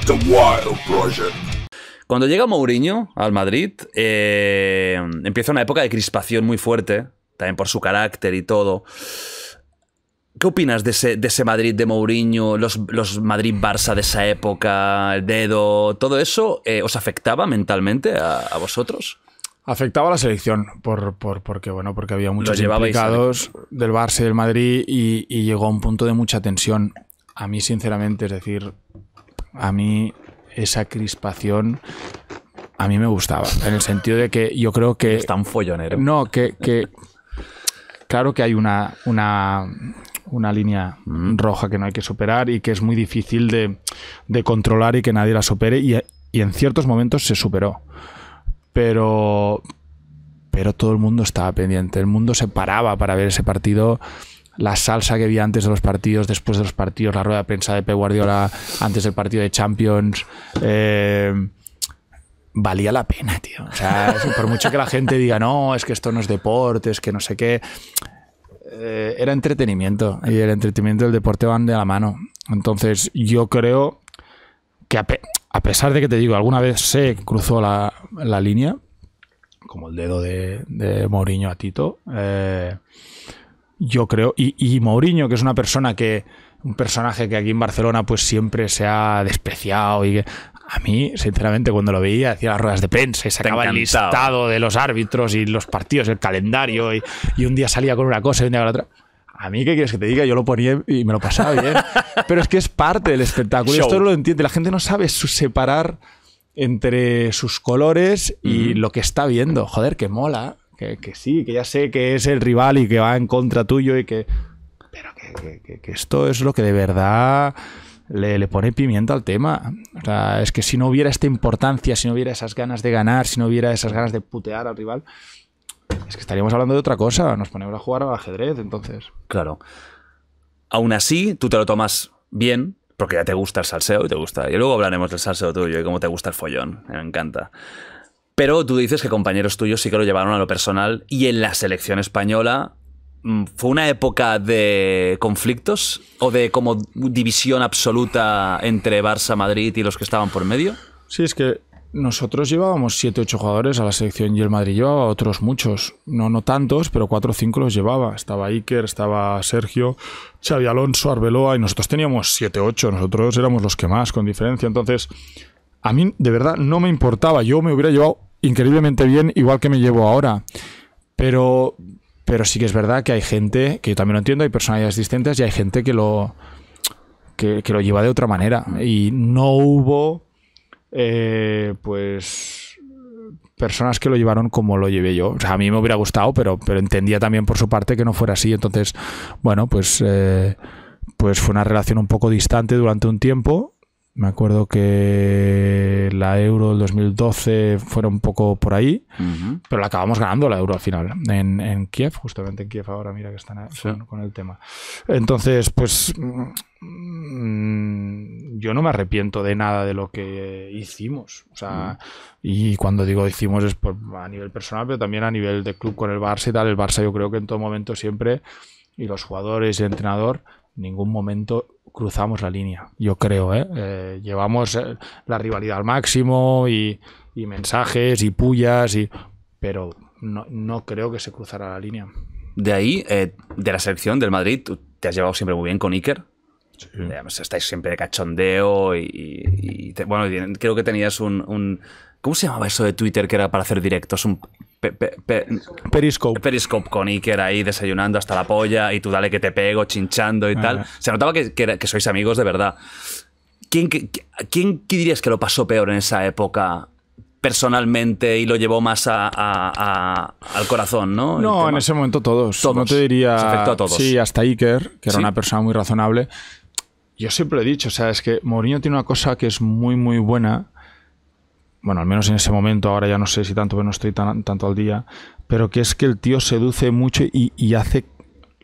The Wild Project. Cuando llega Mourinho al Madrid, empieza una época de crispación muy fuerte, también por su carácter y todo. ¿Qué opinas de ese Madrid de Mourinho, los Madrid-Barça de esa época, el dedo, todo eso? ¿Os afectaba mentalmente a vosotros? Afectaba a la selección porque había muchos llevabais implicados del Barça y del Madrid y llegó a un punto de mucha tensión. A mí, sinceramente, es decir, a mí esa crispación a mí me gustaba, en el sentido de que yo creo que... Es tan follonero. No, que claro que hay una línea roja que no hay que superar y que es muy difícil de controlar y que nadie la supere y en ciertos momentos se superó. Pero todo el mundo estaba pendiente, el mundo se paraba para ver ese partido, la salsa que había antes de los partidos, después de los partidos, la rueda de prensa de Pep Guardiola antes del partido de Champions, valía la pena, tío. O sea, por mucho que la gente diga, no, es que esto no es deporte, es que no sé qué, era entretenimiento y el entretenimiento y el deporte van de la mano. Entonces yo creo que a pesar de que te digo, alguna vez se cruzó la línea, como el dedo de Mourinho a Tito, yo creo, y Mourinho, que es un personaje que aquí en Barcelona pues siempre se ha despreciado y que a mí, sinceramente, cuando lo veía, hacía las ruedas de prensa y sacaba el listado de los árbitros y los partidos, el calendario y un día salía con una cosa y un día con la otra. A mí, ¿qué quieres que te diga? Yo lo ponía y me lo pasaba bien. Pero es que es parte del espectáculo. Esto no lo entiende. La gente no sabe separar entre sus colores y lo que está viendo. Joder, que mola. Que sí, que ya sé que es el rival y que va en contra tuyo y que... Pero que esto es lo que de verdad le pone pimienta al tema. O sea, es que si no hubiera esta importancia, si no hubiera esas ganas de ganar, si no hubiera esas ganas de putear al rival... Es que estaríamos hablando de otra cosa. Nos ponemos a jugar al ajedrez, entonces. Claro. Aún así, tú te lo tomas bien, porque ya te gusta el salseo y te gusta. Y luego hablaremos del salseo tuyo y cómo te gusta el follón. Me encanta. Pero tú dices que compañeros tuyos sí que lo llevaron a lo personal. Y en la selección española, ¿fue una época de conflictos o de como división absoluta entre Barça, Madrid y los que estaban por medio? Sí, es que nosotros llevábamos 7 o 8 jugadores a la selección y el Madrid llevaba otros muchos. No tantos, pero 4 o 5 los llevaba. Estaba Iker, estaba Sergio, Xavi Alonso, Arbeloa y nosotros teníamos 7 o 8. Nosotros éramos los que más, con diferencia. Entonces, a mí de verdad no me importaba. Yo me hubiera llevado increíblemente bien, igual que me llevo ahora. Pero sí que es verdad que hay gente, que yo también lo entiendo, hay personalidades distintas y hay gente que lo lleva de otra manera. Y no hubo... pues personas que lo llevaron como lo llevé yo. O sea, a mí me hubiera gustado, pero entendía también por su parte que no fuera así. Entonces, bueno, pues fue una relación un poco distante durante un tiempo. Me acuerdo que la Euro del 2012 fuera un poco por ahí, pero la acabamos ganando la Euro al final, en Kiev, justamente en Kiev ahora, mira que están con el tema. Entonces, pues yo no me arrepiento de nada de lo que hicimos. O sea, y cuando digo hicimos es a nivel personal, pero también a nivel de club con el Barça y tal. El Barça yo creo que en todo momento siempre, y los jugadores y el entrenador, en ningún momento cruzamos la línea, yo creo, llevamos la rivalidad al máximo y mensajes y pullas, pero no creo que se cruzara la línea. De ahí, de la selección del Madrid, tú te has llevado siempre muy bien con Iker. Sí. Estáis siempre de cachondeo bueno, creo que tenías un ¿cómo se llamaba eso de Twitter que era para hacer directos? Un Periscope. Periscope con Iker ahí desayunando hasta la polla y tú dale que te pego, chinchando y tal. Se notaba que sois amigos de verdad. ¿Quién dirías que lo pasó peor en esa época personalmente y lo llevó más al corazón, ¿no? No, en ese momento todos. No te diría... Se afectó a todos. Sí, hasta Iker, que era una persona muy razonable. Yo siempre he dicho, o sea, es que Mourinho tiene una cosa que es muy, muy buena. Bueno, al menos en ese momento, ahora ya no sé si tanto, pero no estoy tanto al día, pero que es que el tío seduce mucho y hace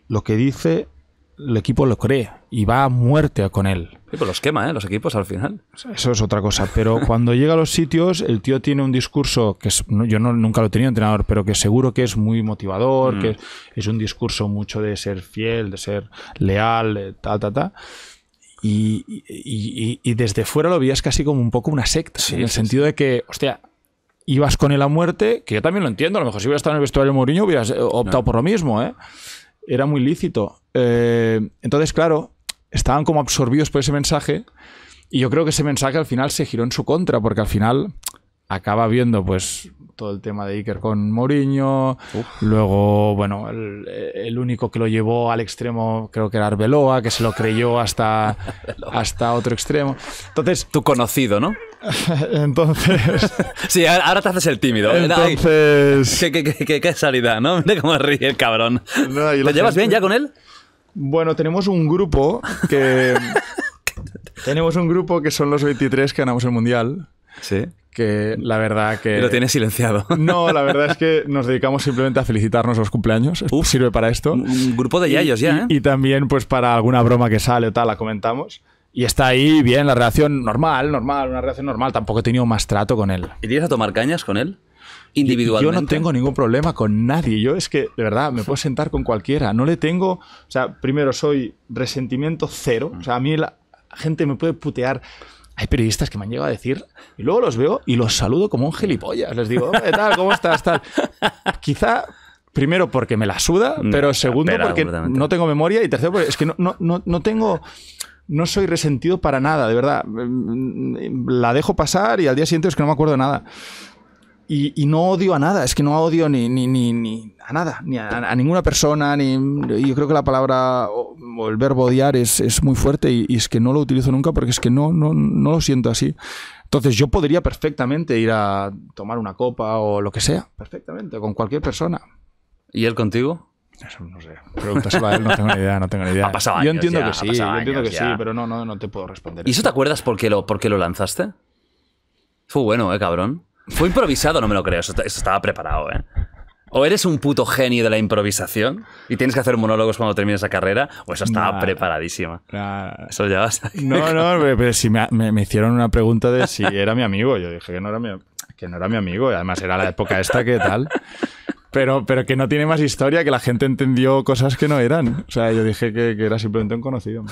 lo que dice, el equipo lo cree y va a muerte con él. Sí, pues los quema, los equipos al final. Eso es otra cosa, pero cuando llega a los sitios, el tío tiene un discurso que yo nunca lo he tenido entrenador, pero que seguro que es muy motivador, que es un discurso mucho de ser fiel, de ser leal, tal. y desde fuera lo veías casi como un poco una secta, Sí, en el sí, sentido de que, hostia, ibas con él a muerte, que yo también lo entiendo, a lo mejor si hubieras estado en el vestuario de Mourinho hubieras optado por lo mismo, ¿eh? Era muy lícito. Entonces, claro, estaban como absorbidos por ese mensaje y yo creo que ese mensaje al final se giró en su contra, porque al final acaba viendo pues todo el tema de Iker con Mourinho. Luego, bueno, el único que lo llevó al extremo creo que era Arbeloa, que se lo creyó hasta otro extremo. Entonces, Tu conocido, ¿no? entonces, Sí, ahora te haces el tímido. entonces Qué salida, ¿no? Mira cómo ríe el cabrón. no, y ¿Te llevas bien ya con él? Bueno, tenemos un grupo que son los 23 que ganamos el Mundial, Sí. que la verdad que... Y lo tienes silenciado. No, la verdad es que nos dedicamos simplemente a felicitarnos los cumpleaños. Sirve para esto. Un grupo de yayos ya, ¿eh? Y también pues para alguna broma que sale o tal, la comentamos. Y está ahí bien, la relación normal, una relación normal. Tampoco he tenido más trato con él. ¿Irías a tomar cañas con él? Individualmente. Yo no tengo ningún problema con nadie. Yo es que, de verdad, me puedo sentar con cualquiera. No le tengo... O sea, primero soy resentimiento cero. O sea, a mí la gente me puede putear. Hay periodistas que me han llegado a decir y luego los veo y los saludo como un gilipollas. Les digo, ¿qué tal? ¿Cómo estás? Tal. Quizá... Primero porque me la suda, pero segundo porque no tengo memoria y tercero porque es que no tengo... No soy resentido para nada, de verdad. La dejo pasar y al día siguiente es que no me acuerdo de nada. Y no odio a nada, es que no odio ni a nada, ni a ninguna persona. Yo creo que la palabra o el verbo odiar es muy fuerte y es que no lo utilizo nunca porque es que no lo siento así. Entonces yo podría perfectamente ir a tomar una copa o lo que sea, perfectamente, con cualquier persona. ¿Y él contigo? Eso no sé. Pregúntaselo a él, no tengo ni idea. Ha pasado yo años entiendo ya, que sí, pero no te puedo responder. ¿Y eso te acuerdas por qué lo lanzaste? Fue bueno, cabrón. Fue improvisado, no me lo creo. Eso estaba preparado, ¿eh? O eres un puto genio de la improvisación y tienes que hacer monólogos cuando termines la carrera, o eso estaba preparadísimo. Eso ya vas a... No, pero si me hicieron una pregunta de si era mi amigo. Yo dije que no era mi amigo y además era la época esta que tal. Pero que no tiene más historia, que la gente entendió cosas que no eran. O sea, yo dije que era simplemente un conocido.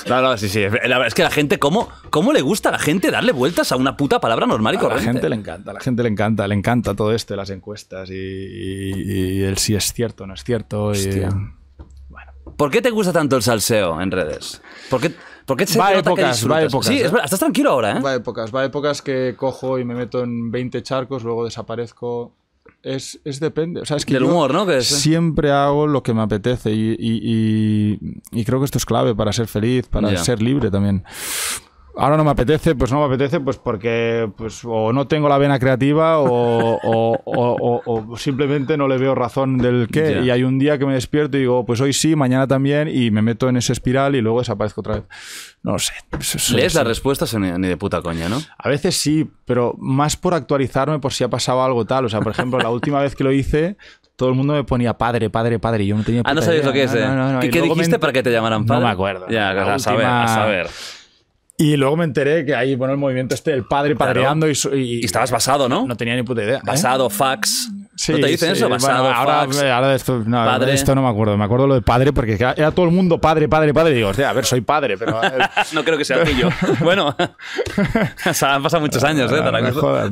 No, sí. La verdad es que la gente, ¿cómo le gusta a la gente darle vueltas a una puta palabra normal y corriente? A la gente le encanta todo esto de las encuestas y el si es cierto o no es cierto. Hostia. Bueno. ¿Por qué te gusta tanto el salseo en redes? ¿Por qué se va nota que disfrutas? épocas. Sí, es verdad, estás tranquilo ahora, ¿eh? Va épocas que cojo y me meto en 20 charcos, luego desaparezco. Es depende. O sea, es que del humor, ¿no? Siempre hago lo que me apetece y creo que esto es clave para ser feliz, para ser libre también. Ahora no me apetece pues porque pues o no tengo la vena creativa o simplemente no le veo razón del qué. Yeah. Y hay un día que me despierto y digo, pues hoy sí, mañana también, y me meto en ese espiral y luego desaparezco otra vez. No lo sé. ¿Lees las respuestas ni de puta coña, no? A veces sí, pero más por actualizarme por si ha pasado algo tal. O sea, por ejemplo, la última vez que lo hice, todo el mundo me ponía padre, y yo no tenía puta no sabías idea. Lo que es, No. ¿Qué dijiste para que te llamaran padre? No me acuerdo. Ya, a saber. Y luego me enteré que hay el movimiento el padre padreando y estabas basado, ¿no? No tenía ni puta idea. Basado, fax. Sí, ¿no te dicen eso? Basado, fax. Ahora de esto no me acuerdo. Me acuerdo lo de padre porque era todo el mundo padre. Y digo, hostia, a ver, soy padre, pero... No creo que sea aquello. Bueno, o sea, han pasado muchos años, ¿eh? No me jodas.